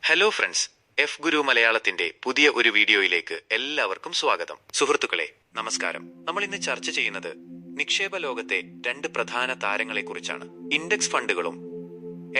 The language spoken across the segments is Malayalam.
ഹലോ ഫ്രണ്ട്സ്, എഫ് ഗുരു മലയാളത്തിന്റെ പുതിയ ഒരു വീഡിയോയിലേക്ക് എല്ലാവർക്കും സ്വാഗതം. സുഹൃത്തുക്കളെ നമസ്കാരം. നമ്മൾ ഇന്ന് ചർച്ച ചെയ്യുന്നത് നിക്ഷേപ ലോകത്തെ രണ്ട് പ്രധാന താരങ്ങളെക്കുറിച്ചാണ്: ഇൻഡെക്സ് ഫണ്ടുകളും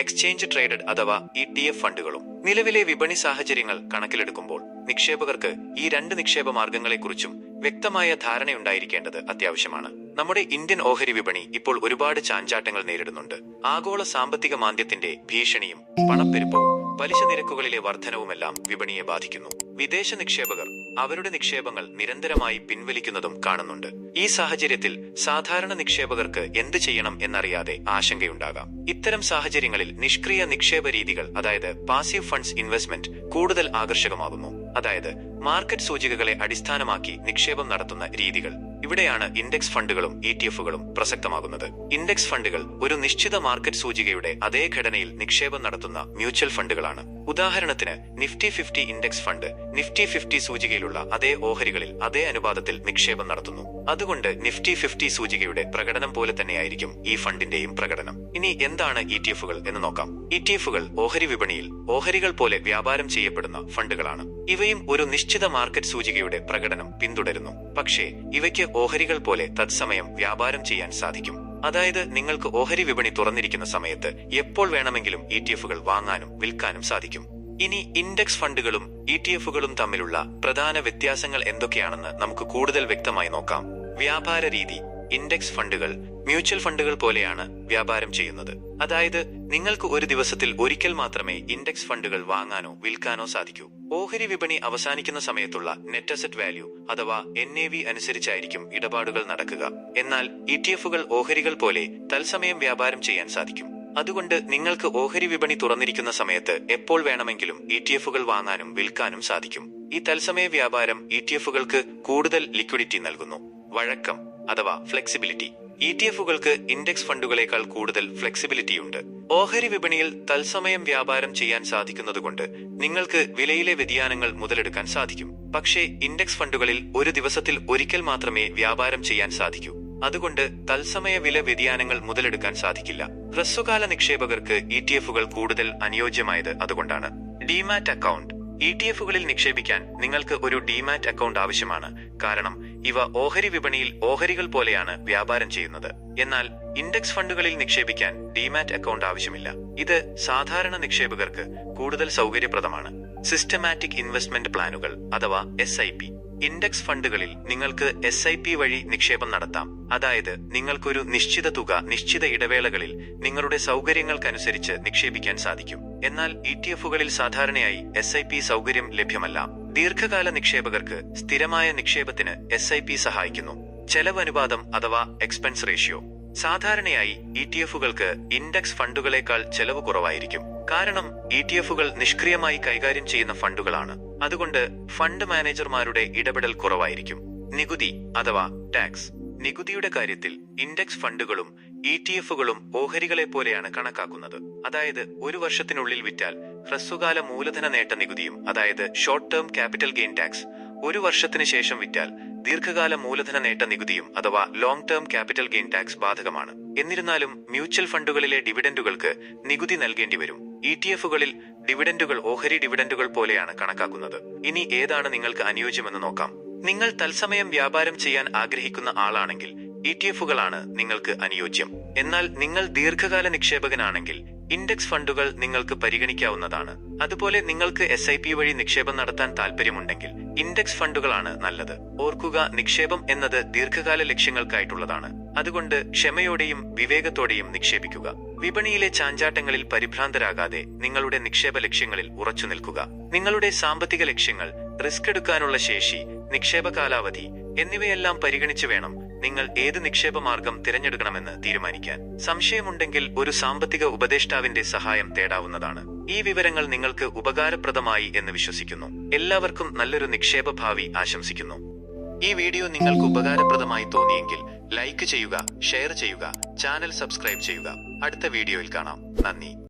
എക്സ്ചേഞ്ച് ട്രേഡഡ് അഥവാ ETF ഫണ്ടുകളും. നിലവിലെ വിപണി സാഹചര്യങ്ങൾ കണക്കിലെടുക്കുമ്പോൾ നിക്ഷേപകർക്ക് ഈ രണ്ട് നിക്ഷേപ മാർഗങ്ങളെക്കുറിച്ചും വ്യക്തമായ ധാരണയുണ്ടായിരിക്കേണ്ടത് അത്യാവശ്യമാണ്. നമ്മുടെ ഇന്ത്യൻ ഓഹരി വിപണി ഇപ്പോൾ ഒരുപാട് ചാഞ്ചാട്ടങ്ങൾ നേരിടുന്നുണ്ട്. ആഗോള സാമ്പത്തിക മാന്ദ്യത്തിന്റെ ഭീഷണിയും പണപ്പെരുപ്പവും പലിശ നിരക്കുകളിലെ വർധനവുമെല്ലാം വിപണിയെ ബാധിക്കുന്നു. വിദേശ നിക്ഷേപകർ അവരുടെ നിക്ഷേപങ്ങൾ നിരന്തരമായി പിൻവലിക്കുന്നതും കാണുന്നുണ്ട്. ഈ സാഹചര്യത്തിൽ സാധാരണ നിക്ഷേപകർക്ക് എന്ത് ചെയ്യണം എന്നറിയാതെ ആശങ്കയുണ്ടാകാം. ഇത്തരം സാഹചര്യങ്ങളിൽ നിഷ്ക്രിയ നിക്ഷേപ രീതികൾ, അതായത് പാസീവ് ഫണ്ട്സ് ഇൻവെസ്റ്റ്മെന്റ്, കൂടുതൽ ആകർഷകമാകുന്നു. അതായത് മാർക്കറ്റ് സൂചികകളെ അടിസ്ഥാനമാക്കി നിക്ഷേപം നടത്തുന്ന രീതികൾ. ഇവിടെയാണ് ഇൻഡെക്സ് ഫണ്ടുകളും ETF-കളും പ്രസക്തമാകുന്നത്. ഇൻഡെക്സ് ഫണ്ടുകൾ ഒരു നിശ്ചിത മാർക്കറ്റ് സൂചികയുടെ അതേ ഘടനയിൽ നിക്ഷേപം നടത്തുന്ന മ്യൂച്വൽ ഫണ്ടുകളാണ്. ഉദാഹരണത്തിന് നിഫ്റ്റി 50 ഇൻഡെക്സ് ഫണ്ട് നിഫ്റ്റി 50 സൂചികയിലുള്ള അതേ ഓഹരികളിൽ അതേ അനുപാതത്തിൽ നിക്ഷേപം നടത്തുന്നു. അതുകൊണ്ട് നിഫ്റ്റി 50 സൂചികയുടെ പ്രകടനം പോലെ തന്നെയായിരിക്കും ഈ ഫണ്ടിന്റെയും പ്രകടനം. ഇനി എന്താണ് ETF-കൾ എന്ന് നോക്കാം. ETF-കൾ ഓഹരി വിപണിയിൽ ഓഹരികൾ പോലെ വ്യാപാരം ചെയ്യപ്പെടുന്ന ഫണ്ടുകളാണ്. ഇവയും ഒരു നിശ്ചിത മാർക്കറ്റ് സൂചികയുടെ പ്രകടനം പിന്തുടരുന്നു. പക്ഷേ ഇവയ്ക്ക് ഓഹരികൾ പോലെ തത്സമയം വ്യാപാരം ചെയ്യാൻ സാധിക്കും. അതായത് നിങ്ങൾക്ക് ഓഹരി വിപണി തുറന്നിരിക്കുന്ന സമയത്ത് എപ്പോൾ വേണമെങ്കിലും ETF-കൾ വാങ്ങാനും വിൽക്കാനും സാധിക്കും. ഇനി ഇൻഡെക്സ് ഫണ്ടുകളും ETF-കളും തമ്മിലുള്ള പ്രധാന വ്യത്യാസങ്ങൾ എന്തൊക്കെയാണെന്ന് നമുക്ക് കൂടുതൽ വ്യക്തമായി നോക്കാം. വ്യാപാര രീതി: ഇൻഡെക്സ് ഫണ്ടുകൾ മ്യൂച്വൽ ഫണ്ടുകൾ പോലെയാണ് വ്യാപാരം ചെയ്യുന്നത്. അതായത് നിങ്ങൾക്ക് ഒരു ദിവസത്തിൽ ഒരിക്കൽ മാത്രമേ ഇൻഡെക്സ് ഫണ്ടുകൾ വാങ്ങാനോ വിൽക്കാനോ സാധിക്കൂ. ഓഹരി വിപണി അവസാനിക്കുന്ന സമയത്തുള്ള നെറ്റ് അസറ്റ് വാല്യൂ അഥവാ NAV അനുസരിച്ചായിരിക്കും ഇടപാടുകൾ നടക്കുക. എന്നാൽ ETF-കൾ ഓഹരികൾ പോലെ തത്സമയം വ്യാപാരം ചെയ്യാൻ സാധിക്കും. അതുകൊണ്ട് നിങ്ങൾക്ക് ഓഹരി വിപണി തുറന്നിരിക്കുന്ന സമയത്ത് എപ്പോൾ വേണമെങ്കിലും ETF-കൾ വാങ്ങാനും വിൽക്കാനും സാധിക്കും. ഈ തത്സമയ വ്യാപാരം ETF-കൾക്ക് കൂടുതൽ ലിക്വിഡിറ്റി നൽകുന്നു. വഴക്കം അഥവാ ഫ്ലെക്സിബിലിറ്റി: ETF-കൾക്ക് ഇൻഡെക്സ് ഫണ്ടുകളേക്കാൾ കൂടുതൽ ഫ്ലെക്സിബിലിറ്റിയുണ്ട്. ഓഹരി വിപണിയിൽ തത്സമയം വ്യാപാരം ചെയ്യാൻ സാധിക്കുന്നതുകൊണ്ട് നിങ്ങൾക്ക് വിലയിലെ വ്യതിയാനങ്ങൾ മുതലെടുക്കാൻ സാധിക്കും. പക്ഷേ ഇൻഡെക്സ് ഫണ്ടുകളിൽ ഒരു ദിവസത്തിൽ ഒരിക്കൽ മാത്രമേ വ്യാപാരം ചെയ്യാൻ സാധിക്കൂ. അതുകൊണ്ട് തത്സമയ വില വ്യതിയാനങ്ങൾ മുതലെടുക്കാൻ സാധിക്കില്ല. ഹ്രസ്വകാല നിക്ഷേപകർക്ക് ETF-കൾ കൂടുതൽ അനുയോജ്യമായത് അതുകൊണ്ടാണ്. ഡിമാറ്റ് അക്കൗണ്ട്: ETF-കളിൽ നിക്ഷേപിക്കാൻ നിങ്ങൾക്ക് ഒരു ഡിമാറ്റ് അക്കൗണ്ട് ആവശ്യമാണ്. കാരണം ഇവ ഓഹരി വിപണിയിൽ ഓഹരികൾ പോലെയാണ് വ്യാപാരം ചെയ്യുന്നത്. എന്നാൽ ഇൻഡെക്സ് ഫണ്ടുകളിൽ നിക്ഷേപിക്കാൻ ഡിമാറ്റ് അക്കൗണ്ട് ആവശ്യമില്ല. ഇത് സാധാരണ നിക്ഷേപകർക്ക് കൂടുതൽ സൗകര്യപ്രദമാണ്. സിസ്റ്റമാറ്റിക് ഇൻവെസ്റ്റ്മെന്റ് പ്ലാനുകൾ അഥവാ SIP: ഇൻഡെക്സ് ഫണ്ടുകളിൽ നിങ്ങൾക്ക് SIP വഴി നിക്ഷേപം നടത്താം. അതായത് നിങ്ങൾക്കൊരു നിശ്ചിത തുക നിശ്ചിത ഇടവേളകളിൽ നിങ്ങളുടെ സൗകര്യങ്ങൾക്കനുസരിച്ച് നിക്ഷേപിക്കാൻ സാധിക്കും. എന്നാൽ ETF-കളിൽ സാധാരണയായി SIP സൗകര്യം ലഭ്യമല്ല. ദീർഘകാല നിക്ഷേപകർക്ക് സ്ഥിരമായ നിക്ഷേപത്തിന് SIP സഹായിക്കുന്നു. ചെലവ് അനുപാതം അഥവാ എക്സ്പെൻസ് റേഷ്യോ: സാധാരണയായി ETF-കൾക്ക് ഇൻഡെക്സ് ഫണ്ടുകളേക്കാൾ ചെലവ് കുറവായിരിക്കും. കാരണം ETF-കൾ നിഷ്ക്രിയമായി കൈകാര്യം ചെയ്യുന്ന ഫണ്ടുകളാണ്. അതുകൊണ്ട് ഫണ്ട് മാനേജർമാരുടെ ഇടപെടൽ കുറവായിരിക്കും. നികുതി അഥവാ ടാക്സ്: നികുതിയുടെ കാര്യത്തിൽ ഇൻഡെക്സ് ഫണ്ടുകളും ETF-കളും ഓഹരികളെ പോലെയാണ് കണക്കാക്കുന്നത്. അതായത് ഒരു വർഷത്തിനുള്ളിൽ വിറ്റാൽ ഹ്രസ്വകാല മൂലധന നേട്ട നികുതിയും, അതായത് short term capital gain tax, ഒരു വർഷത്തിന് ശേഷം വിറ്റാൽ ദീർഘകാല മൂലധന നേട്ട നികുതിയും അഥവാ long term capital gain tax ബാധകമാണ്. എന്നിരുന്നാലും മ്യൂച്വൽ ഫണ്ടുകളിലെ ഡിവിഡൻഡുകൾക്ക് നികുതി നൽകേണ്ടി വരും. ETF-കളിൽ ഡിവിഡൻഡുകൾ ഓഹരി ഡിവിഡൻഡുകൾ പോലെയാണ് കണക്കാക്കുന്നത്. ഇനി ഏതാണ് നിങ്ങൾക്ക് അനുയോജ്യമെന്ന് നോക്കാം. നിങ്ങൾ തത്സമയം വ്യാപാരം ചെയ്യാൻ ആഗ്രഹിക്കുന്ന ആളാണെങ്കിൽ ETF-കളാണ് നിങ്ങൾക്ക് അനുയോജ്യം. എന്നാൽ നിങ്ങൾ ദീർഘകാല നിക്ഷേപകനാണെങ്കിൽ ഇൻഡെക്സ് ഫണ്ടുകൾ നിങ്ങൾക്ക് പരിഗണിക്കാവുന്നതാണ്. അതുപോലെ നിങ്ങൾക്ക് SIP വഴി നിക്ഷേപം നടത്താൻ താല്പര്യമുണ്ടെങ്കിൽ ഇൻഡെക്സ് ഫണ്ടുകളാണ് നല്ലത്. ഓർക്കുക, നിക്ഷേപം എന്നത് ദീർഘകാല ലക്ഷ്യങ്ങൾക്കായിട്ടുള്ളതാണ്. അതുകൊണ്ട് ക്ഷമയോടെയും വിവേകത്തോടെയും നിക്ഷേപിക്കുക. വിപണിയിലെ ചാഞ്ചാട്ടങ്ങളിൽ പരിഭ്രാന്തരാകാതെ നിങ്ങളുടെ നിക്ഷേപ ലക്ഷ്യങ്ങളിൽ ഉറച്ചു നിൽക്കുക. നിങ്ങളുടെ സാമ്പത്തിക ലക്ഷ്യങ്ങൾ, റിസ്ക് എടുക്കാനുള്ള ശേഷി, നിക്ഷേപ കാലാവധി എന്നിവയെല്ലാം പരിഗണിച്ച് വേണം നിങ്ങൾ ഏത് നിക്ഷേപ മാർഗം തിരഞ്ഞെടുക്കണമെന്ന് തീരുമാനിക്കാൻ. സംശയമുണ്ടെങ്കിൽ ഒരു സാമ്പത്തിക ഉപദേഷ്ടാവിന്റെ സഹായം തേടാവുന്നതാണ്. ഈ വിവരങ്ങൾ നിങ്ങൾക്ക് ഉപകാരപ്രദമായി എന്ന് വിശ്വസിക്കുന്നു. എല്ലാവർക്കും നല്ലൊരു നിക്ഷേപ ഭാവി ആശംസിക്കുന്നു. ഈ വീഡിയോ നിങ്ങൾക്ക് ഉപകാരപ്രദമായി തോന്നിയെങ്കിൽ ലൈക്ക് ചെയ്യുക, ഷെയർ ചെയ്യുക, ചാനൽ സബ്സ്ക്രൈബ് ചെയ്യുക. അടുത്ത വീഡിയോയിൽ കാണാം. നന്ദി.